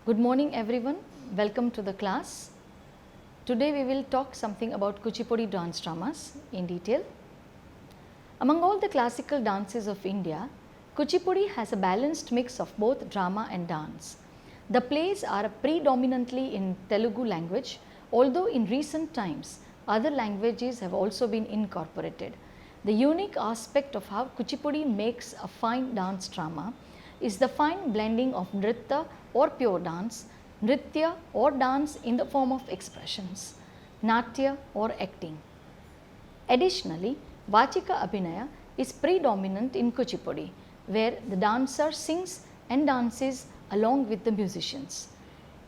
Good morning everyone, welcome to the class. Today we will talk something about Kuchipudi dance dramas in detail. Among all the classical dances of India, Kuchipudi has a balanced mix of both drama and dance. The plays are predominantly in Telugu language, although in recent times other languages have also been incorporated. The unique aspect of how Kuchipudi makes a fine dance drama is the fine blending of nritta or pure dance, nritya or dance in the form of expressions, natya or acting. Additionally, Vachika Abhinaya is predominant in Kuchipudi, where the dancer sings and dances along with the musicians.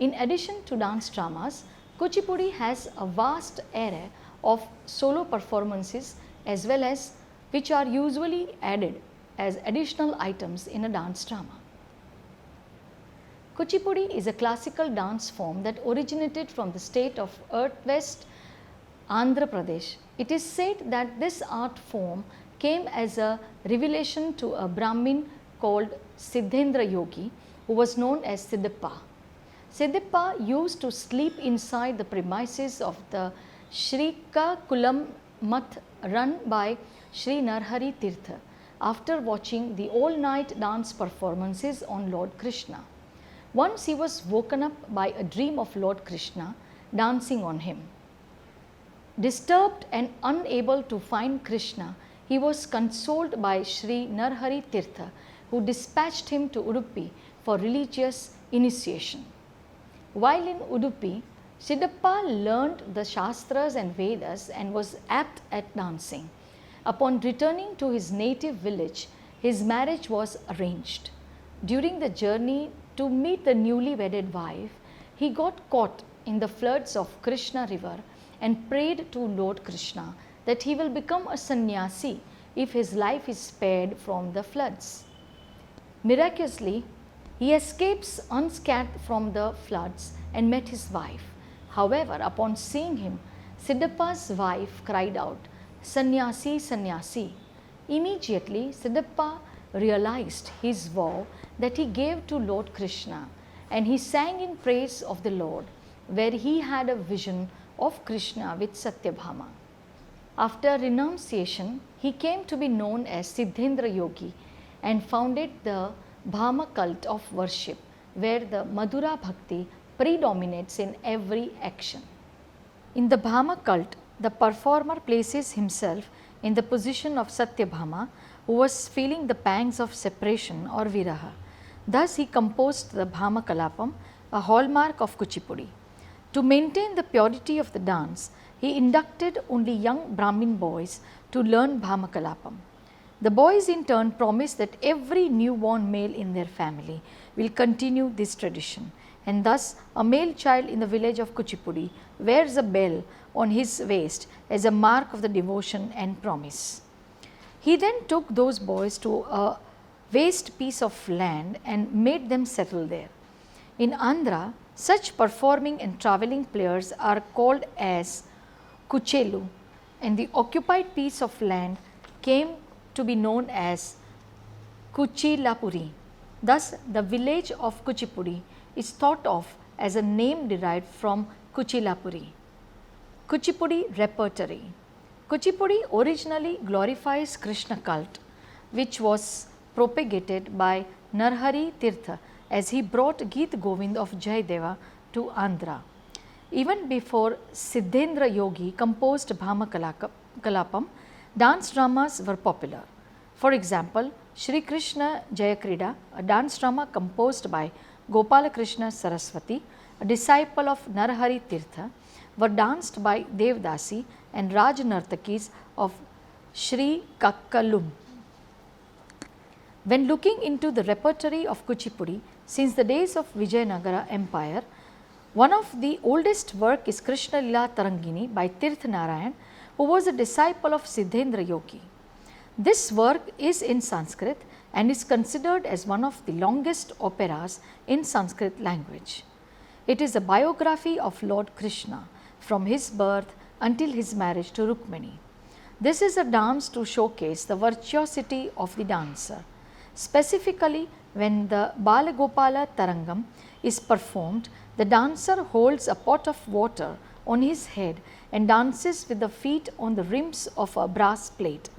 In addition to dance dramas, Kuchipudi has a vast array of solo performances as well as which are usually added as additional items in a dance drama. Kuchipudi is a classical dance form that originated from the state of Earth-West Andhra Pradesh. It is said that this art form came as a revelation to a Brahmin called Siddhendra Yogi, who was known as Siddhappa. Siddhappa used to sleep inside the premises of the Shrika Kulam Math run by Sri Narhari Tirtha after watching the all-night dance performances on Lord Krishna. Once he was woken up by a dream of Lord Krishna dancing on him. Disturbed and unable to find Krishna, he was consoled by Sri Narhari Tirtha, who dispatched him to Udupi for religious initiation. While in Udupi, Siddhappa learned the Shastras and Vedas and was apt at dancing. Upon returning to his native village, his marriage was arranged. During the journey to meet the newly wedded wife, he got caught in the floods of Krishna river and prayed to Lord Krishna that he will become a sannyasi if his life is spared from the floods. Miraculously, he escapes unscathed from the floods and met his wife. However, upon seeing him, Siddhappa's wife cried out, "Sannyasi, sannyasi." Immediately, Siddhappa realized his vow that he gave to Lord Krishna, and he sang in praise of the Lord, where he had a vision of Krishna with Satyabhama. After renunciation, he came to be known as Siddhendra Yogi and founded the Bahama cult of worship, where the Madhura Bhakti predominates in every action. In the Bahama cult, the performer places himself in the position of Satyabhama, who was feeling the pangs of separation or viraha. Thus, he composed the Bahama Kalapam, a hallmark of Kuchipudi. To maintain the purity of the dance, he inducted only young Brahmin boys to learn Bahama Kalapam. The boys in turn promised that every newborn male in their family will continue this tradition, and thus a male child in the village of Kuchipudi wears a bell on his waist as a mark of the devotion and promise. He then took those boys to a waste piece of land and made them settle there. In Andhra, such performing and travelling players are called as Kuchelu, and the occupied piece of land came to be known as Kuchilapuri. Thus, the village of Kuchipudi is thought of as a name derived from Kuchilapuri. Kuchipudi repertory. Kuchipudi originally glorifies Krishna cult, which was propagated by Narhari Tirtha as he brought Geet Govind of Jayadeva to Andhra. Even before Siddhendra Yogi composed Bahama Kalapam, dance dramas were popular. For example, Shri Krishna Jayakrida, a dance drama composed by Gopala Krishna Saraswati, a disciple of Narhari Tirtha, were danced by Devdasi and Raj Nartakis of Sri Kakkalum. When looking into the repertory of Kuchipudi since the days of Vijayanagara Empire, one of the oldest work is Krishna Lila Tarangini by Tirth Narayan, who was a disciple of Siddhendra Yogi. This work is in Sanskrit and is considered as one of the longest operas in Sanskrit language. It is a biography of Lord Krishna from his birth until his marriage to Rukmini. This is a dance to showcase the virtuosity of the dancer. Specifically, when the Gopala Therandom is performed, the dancer holds a pot of water on his head and dances with the feet on the rims of a brass plate.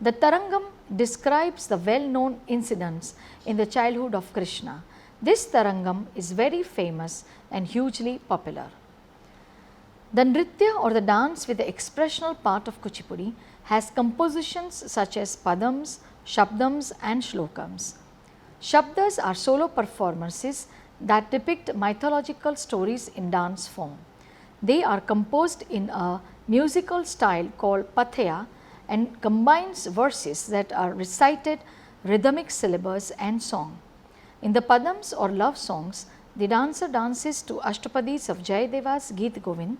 The Therandom describes the well-known incidents in the childhood of Krishna. This Therandom is very famous and hugely popular. The Nritya or the dance with the expressional part of Kuchipudi has compositions such as Padams, Shabdams and Shlokams. Shabdas are solo performances that depict mythological stories in dance form. They are composed in a musical style called Pathya and combines verses that are recited, rhythmic syllables and song. In the Padams or love songs, the dancer dances to Ashtapadis of Jayadeva's Geet Govind,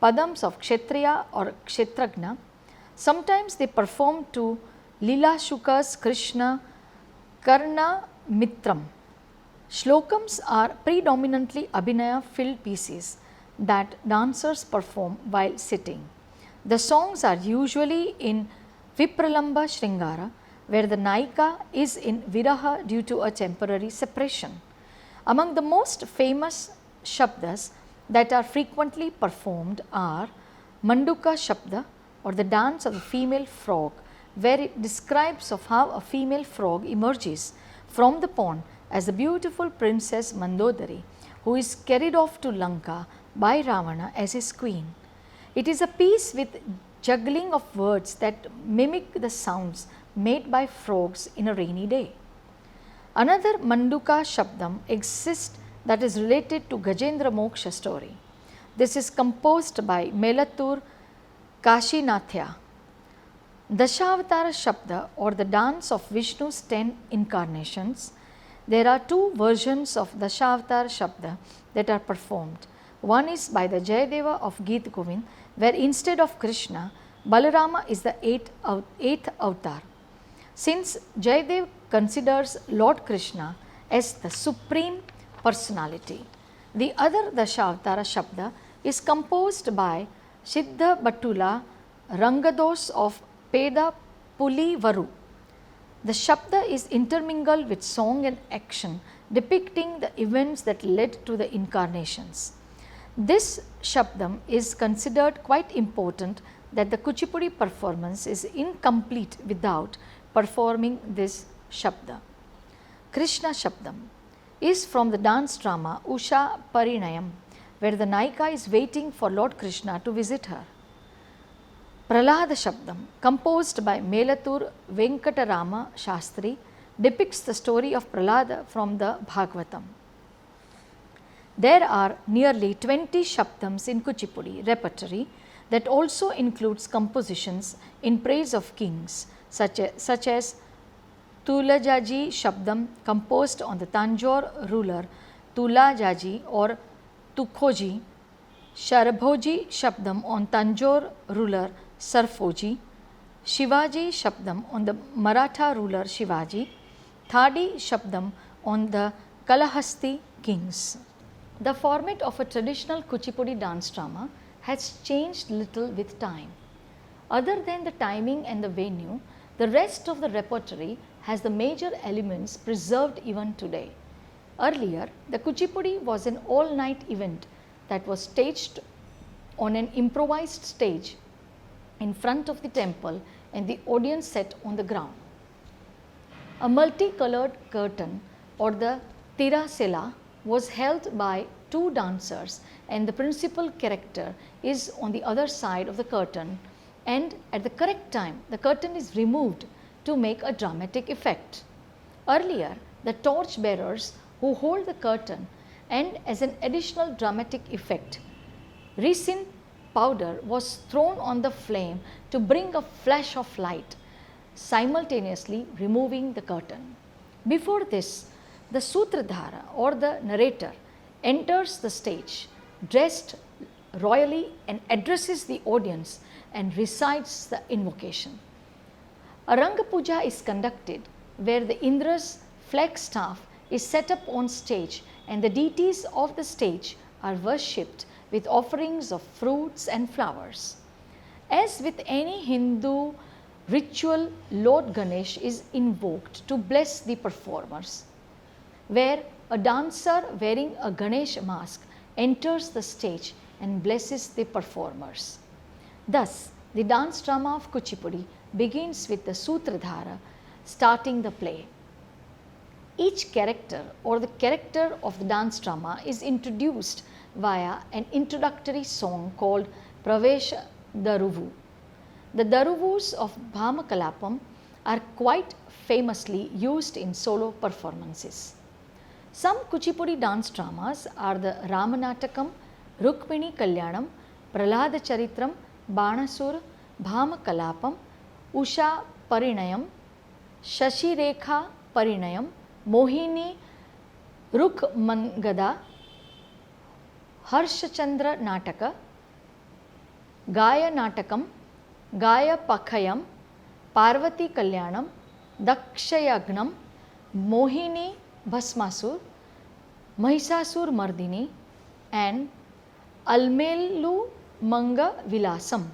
Padams of Kshatriya or Kshetragna. Sometimes they perform to Leela Shuka's Krishna Karna Mitram. Shlokams are predominantly Abhinaya filled pieces that dancers perform while sitting. The songs are usually in Vipralamba Shringara, where the Naika is in Viraha due to a temporary separation. Among the most famous Shabdas that are frequently performed are Manduka Shabda or the dance of the female frog, where it describes of how a female frog emerges from the pond as the beautiful princess Mandodari, who is carried off to Lanka by Ravana as his queen. It is a piece with juggling of words that mimic the sounds made by frogs in a rainy day. Another Manduka Shabdam exists that is related to Gajendra Moksha story. This is composed by Melatur Kashinathya. Dashavatara Shabda or the dance of Vishnu's 10 incarnations. There are two versions of Dashavatara Shabda that are performed. One is by the Jayadeva of Geet Govind, where instead of Krishna, Balarama is the eighth avatar. Since Jayadev considers Lord Krishna as the supreme personality. The other Dashavatara Shabda is composed by Siddha Batula Rangados of Peda Pulivaru. The Shabda is intermingled with song and action depicting the events that led to the incarnations. This Shabdam is considered quite important that the Kuchipudi performance is incomplete without performing this Shabda. Krishna Shabdam is from the dance drama Usha Parinayam, where the Naika is waiting for Lord Krishna to visit her. Prahlada Shabdam, composed by Melatur Venkatarama Shastri, depicts the story of Prahlada from the Bhagavatam. There are nearly 20 Shabdams in Kuchipudi repertory that also includes compositions in praise of kings such as Tulajaji Shabdam, composed on the Tanjore ruler Tulajaji or Tukhoji, Sharabhoji Shabdam on Tanjore ruler Sarfoji, Shivaji Shabdam on the Maratha ruler Shivaji, Thadi Shabdam on the Kalahasti kings. The format of a traditional Kuchipudi dance drama has changed little with time. Other than the timing and the venue, the rest of the repertory has the major elements preserved even today. Earlier, the Kuchipudi was an all-night event that was staged on an improvised stage in front of the temple and the audience set on the ground. A multicolored curtain or the tirasela was held by two dancers and the principal character is on the other side of the curtain, and at the correct time the curtain is removed to make a dramatic effect. Earlier, the torch bearers who hold the curtain, and as an additional dramatic effect, resin powder was thrown on the flame to bring a flash of light, simultaneously removing the curtain. Before this, the Sutradhara or the narrator enters the stage dressed royally and addresses the audience and recites the invocation. A Ranga Puja is conducted where the Indra's flag staff is set up on stage and the deities of the stage are worshipped with offerings of fruits and flowers. As with any Hindu ritual, Lord Ganesh is invoked to bless the performers, where a dancer wearing a Ganesh mask enters the stage and blesses the performers. Thus, the dance drama of Kuchipudi begins with the Sutradhara starting the play. Each character or the character of the dance drama is introduced via an introductory song called Pravesha Daruvu. The Daruvus of Bahama Kalapam are quite famously used in solo performances. Some Kuchipudi dance dramas are the Ramanatakam, Rukmini Kalyanam, Prahlada Charitram, Banasur, Bahama Kalapam, Usha Parinayam, Shashi Rekha Parinayam, Mohini Rukmangada, Harshchandra Nataka, Gaya Natakam, Gaya Pakhayam, Parvati Kalyanam, Dakshayagnam, Mohini Bhasmasur, Mahisasur Mardini, and Almelu Manga Vilasam.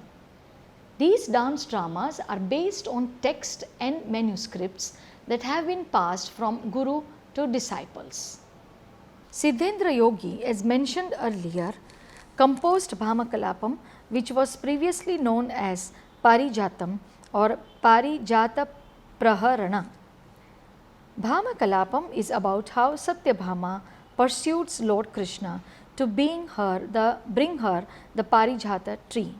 These dance dramas are based on text and manuscripts that have been passed from guru to disciples. Siddhendra Yogi, as mentioned earlier, composed Bahama Kalapam, which was previously known as Parijatam or Parijata Praharana. Bahama Kalapam is about how Satyabhama pursues Lord Krishna to bring her the Parijata tree.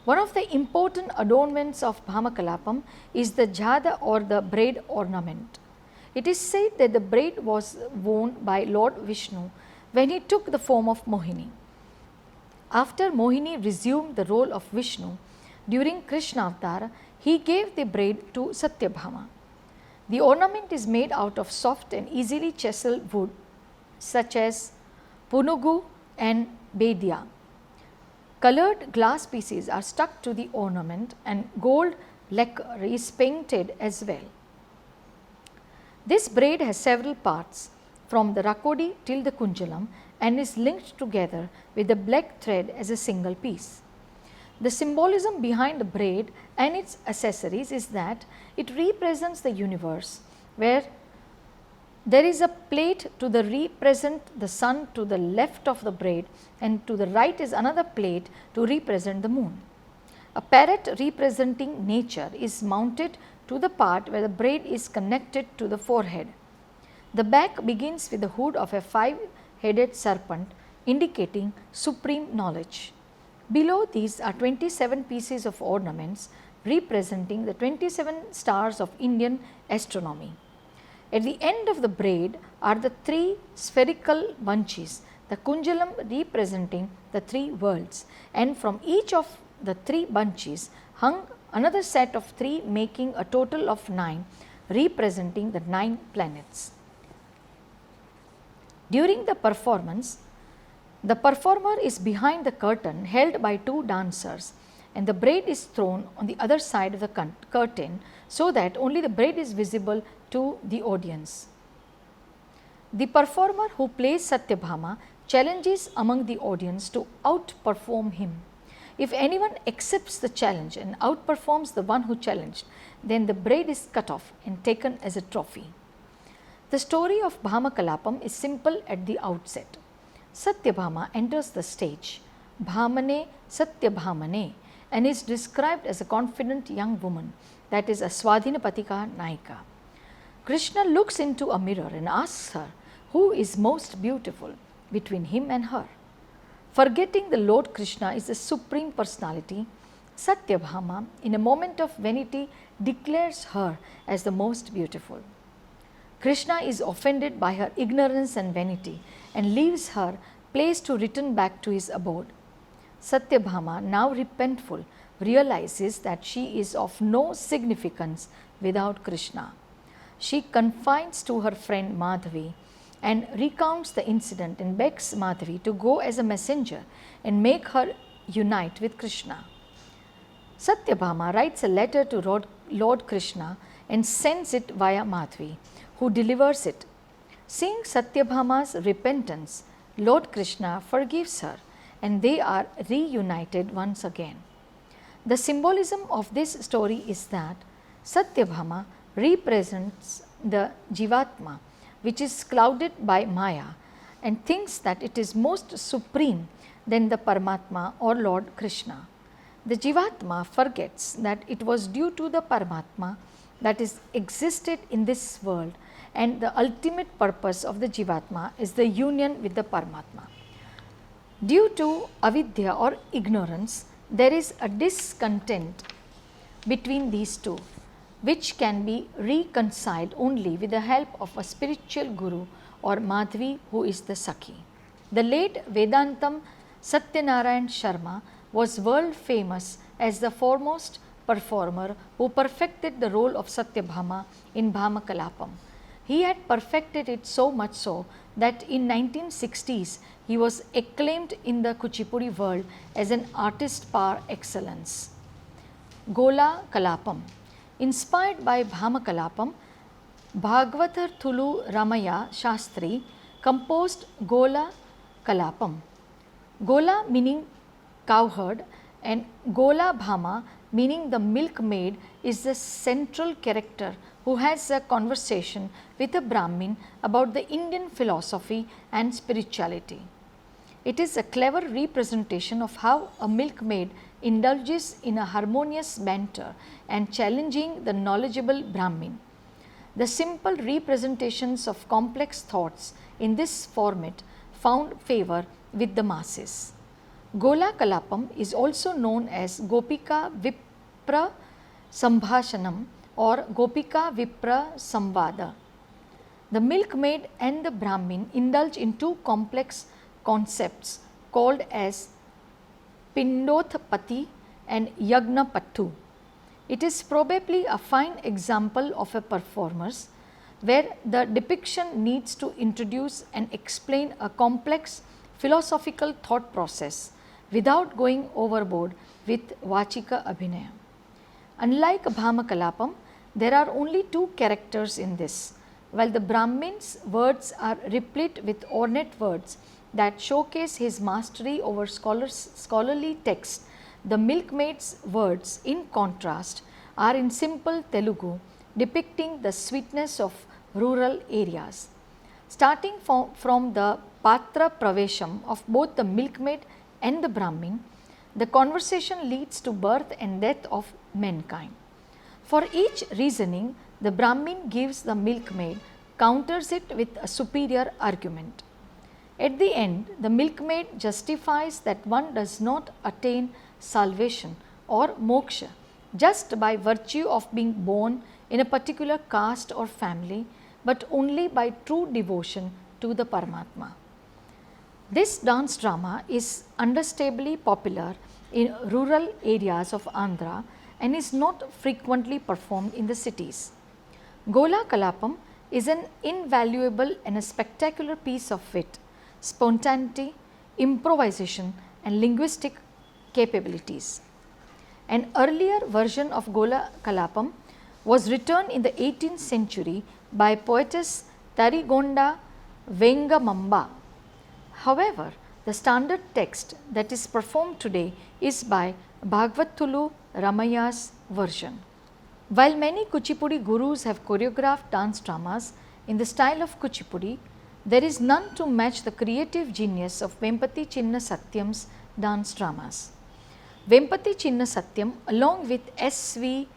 One of the important adornments of Bahama Kalapam is the jada or the braid ornament. It is said that the braid was worn by Lord Vishnu when he took the form of Mohini. After Mohini resumed the role of Vishnu during Krishna Avtara, he gave the braid to Satyabhama. The ornament is made out of soft and easily chiseled wood such as punugu and bedya. Colored glass pieces are stuck to the ornament and gold lacquer is painted as well. This braid has several parts from the rakodi till the kunjalam and is linked together with the black thread as a single piece. The symbolism behind the braid and its accessories is that it represents the universe, where there is a plate to represent the sun to the left of the braid, and to the right is another plate to represent the moon. A parrot representing nature is mounted to the part where the braid is connected to the forehead. The back begins with the hood of a 5-headed serpent, indicating supreme knowledge. Below these are 27 pieces of ornaments representing the 27 stars of Indian astronomy. At the end of the braid are the 3 spherical bunches, the kunjalam representing the 3 worlds, and from each of the 3 bunches hung another set of 3, making a total of 9, representing the 9 planets. During the performance, the performer is behind the curtain held by 2 dancers, and the braid is thrown on the other side of the curtain so that only the braid is visible to the audience. The performer who plays Satyabhama challenges among the audience to outperform him. If anyone accepts the challenge and outperforms the one who challenged, then the braid is cut off and taken as a trophy. The story of Bahama Kalapam is simple at the outset. Satyabhama enters the stage, Bhamane Satyabhamane, and is described as a confident young woman, that is a Swadhinapatika Naika. Krishna looks into a mirror and asks her who is most beautiful between him and her. Forgetting the Lord Krishna is the Supreme Personality, Satyabhama, in a moment of vanity, declares her as the most beautiful. Krishna is offended by her ignorance and vanity and leaves her place to return back to his abode. Satyabhama, now repentful, realizes that she is of no significance without Krishna. She confides to her friend Madhavi and recounts the incident and begs Madhavi to go as a messenger and make her unite with Krishna. Satyabhama writes a letter to Lord Krishna and sends it via Madhavi, who delivers it. Seeing Satyabhama's repentance, Lord Krishna forgives her and they are reunited once again. The symbolism of this story is that Satyabhama represents the Jivatma, which is clouded by Maya and thinks that it is most supreme than the Paramatma or Lord Krishna. The Jivatma forgets that it was due to the Paramatma that is existed in this world, and the ultimate purpose of the Jivatma is the union with the Paramatma. Due to avidya or ignorance, there is a discontent between these two, which can be reconciled only with the help of a spiritual guru or Madhvi, who is the Sakhi. The late Vedantam Satyanarayan Sharma was world famous as the foremost performer who perfected the role of Satyabhama in Bahama Kalapam. He had perfected it so much so that in 1960s he was acclaimed in the Kuchipudi world as an artist par excellence. Gola Kalapam. Inspired by Bahama Kalapam, Bhagavatar Thulu Ramaya Shastri composed Gola Kalapam. Gola meaning cowherd and Gola Bhama meaning the milkmaid is the central character who has a conversation with a Brahmin about the Indian philosophy and spirituality. It is a clever representation of how a milkmaid indulges in a harmonious banter and challenging the knowledgeable Brahmin. The simple representations of complex thoughts in this format found favor with the masses. Gola Kalapam is also known as Gopika Vipra Sambhashanam or Gopika Vipra Samvada. The milkmaid and the Brahmin indulge in two complex concepts called as Pindothapati and Yagnapattu. It is probably a fine example of a performance where the depiction needs to introduce and explain a complex philosophical thought process without going overboard with Vachika Abhinaya. Unlike Bahama Kalapam, there are only two characters in this, while the Brahmin's words are replete with ornate words that showcase his mastery over scholarly text. The milkmaid's words, in contrast, are in simple Telugu, depicting the sweetness of rural areas. Starting from the Patra Pravesham of both the milkmaid and the Brahmin, the conversation leads to birth and death of mankind. For each reasoning, the Brahmin gives the milkmaid, counters it with a superior argument. At the end, the milkmaid justifies that one does not attain salvation or moksha just by virtue of being born in a particular caste or family, but only by true devotion to the Paramatma. This dance drama is understandably popular in rural areas of Andhra and is not frequently performed in the cities. Gola Kalapam is an invaluable and a spectacular piece of wit, spontaneity, improvisation and linguistic capabilities. An earlier version of Gola Kalapam was written in the 18th century by poetess Tarigonda Vengamamba. However, the standard text that is performed today is by Bhagavathulu Ramaya's version. While many Kuchipudi gurus have choreographed dance dramas in the style of Kuchipudi, there is none to match the creative genius of Vempati Chinna Satyam's dance dramas. Vempati Chinna Satyam, along with S.V.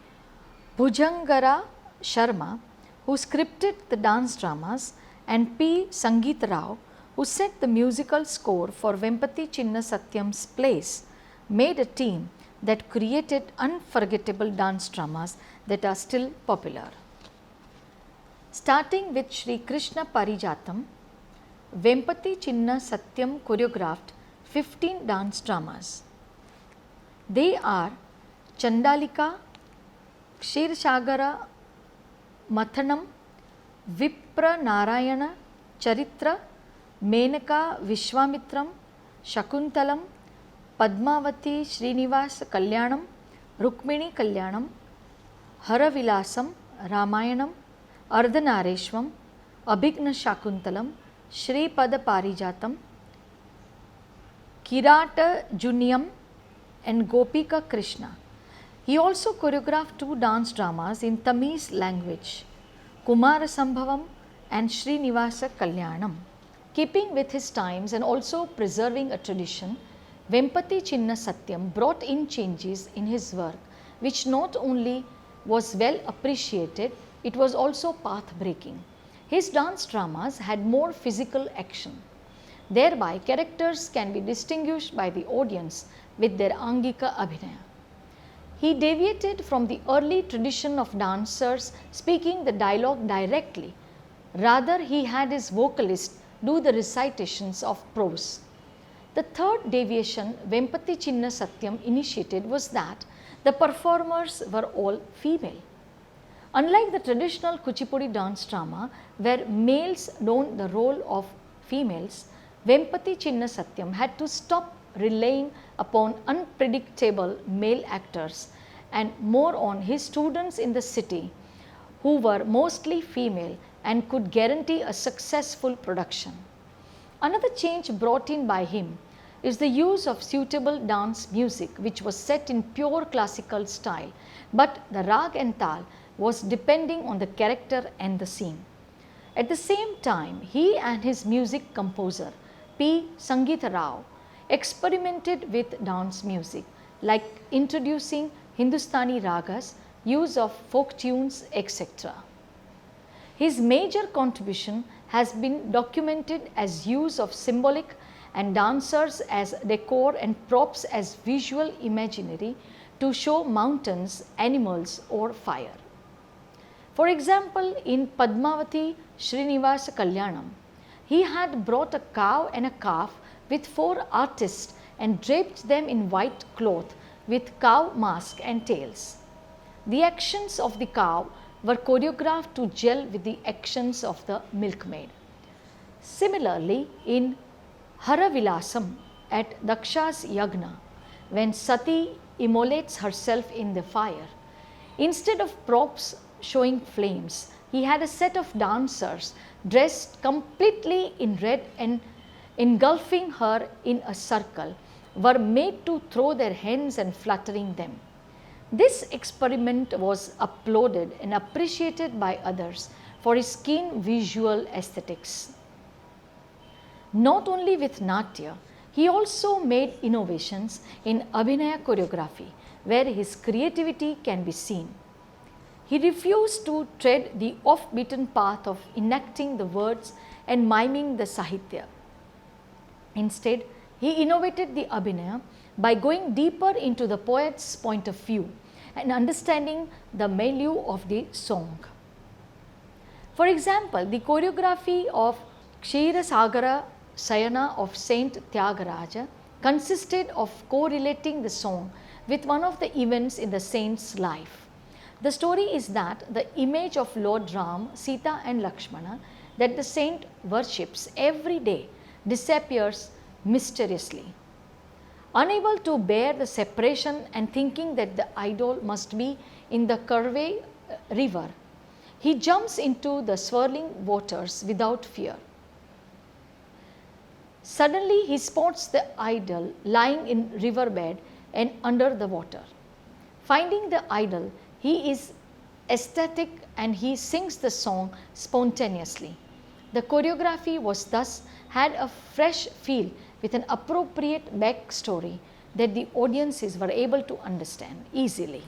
Bhujangara Sharma, who scripted the dance dramas, and P. Sangeet Rao, who set the musical score for Vempati Chinna Satyam's plays, made a team that created unforgettable dance dramas that are still popular. Starting with Sri Krishna Parijatam, Vempati Chinna Satyam choreographed 15 dance dramas. They are Chandalika, Kshirshagara Mathanam, Vipra Narayana Charitra, Menaka Vishwamitram, Shakuntalam, Padmavati Srinivasa Kalyanam, Rukmini Kalyanam, Haravilasam, Ramayanam, Ardhanareshwam, Abhigna Shakuntalam, Shri Pada Parijatam, Kirata Junyam and Gopika Krishna. He also choreographed 2 dance dramas in Tamil language, Kumara Sambhavam and Srinivasa Kalyanam. Keeping with his times and also preserving a tradition, Vempati Chinna Satyam brought in changes in his work, which not only was well appreciated, it was also path breaking. His dance dramas had more physical action. Thereby, characters can be distinguished by the audience with their Angika Abhinaya. He deviated from the early tradition of dancers speaking the dialogue directly. Rather, he had his vocalist do the recitations of prose. The third deviation Vempati Chinna Satyam initiated was that the performers were all female. Unlike the traditional Kuchipudi dance drama where males donned the role of females, Vempati Chinna Satyam had to stop relying upon unpredictable male actors and more on his students in the city who were mostly female and could guarantee a successful production. Another change brought in by him is the use of suitable dance music which was set in pure classical style, but the rag and tal was depending on the character and the scene. At the same time, he and his music composer P. Sangeeta Rao experimented with dance music like introducing Hindustani ragas, use of folk tunes, etc. His major contribution has been documented as use of symbolic and dancers as decor and props as visual imaginary to show mountains, animals or fire. For example, in Padmavati Srinivasa Kalyanam, he had brought a cow and a calf with 4 artists and draped them in white cloth with cow mask and tails. The actions of the cow were choreographed to gel with the actions of the milkmaid. Similarly, in Haravilasam at Daksha's Yagna, when Sati immolates herself in the fire, instead of props showing flames, he had a set of dancers dressed completely in red and engulfing her in a circle were made to throw their hands and fluttering them. This experiment was applauded and appreciated by others for his keen visual aesthetics. Not only with Natya, he also made innovations in Abhinaya choreography where his creativity can be seen. He refused to tread the off-beaten path of enacting the words and miming the Sahitya. Instead, he innovated the Abhinaya by going deeper into the poet's point of view and understanding the milieu of the song. For example, the choreography of Kshira Sagara Sayana of Saint Tyagaraja consisted of correlating the song with one of the events in the saint's life. The story is that the image of Lord Ram, Sita and Lakshmana that the saint worships every day disappears mysteriously. Unable to bear the separation and thinking that the idol must be in the Karve river, he jumps into the swirling waters without fear. Suddenly he spots the idol lying in riverbed and under the water. Finding the idol, he is ecstatic and he sings the song spontaneously. The choreography was thus had a fresh feel with an appropriate backstory that the audiences were able to understand easily.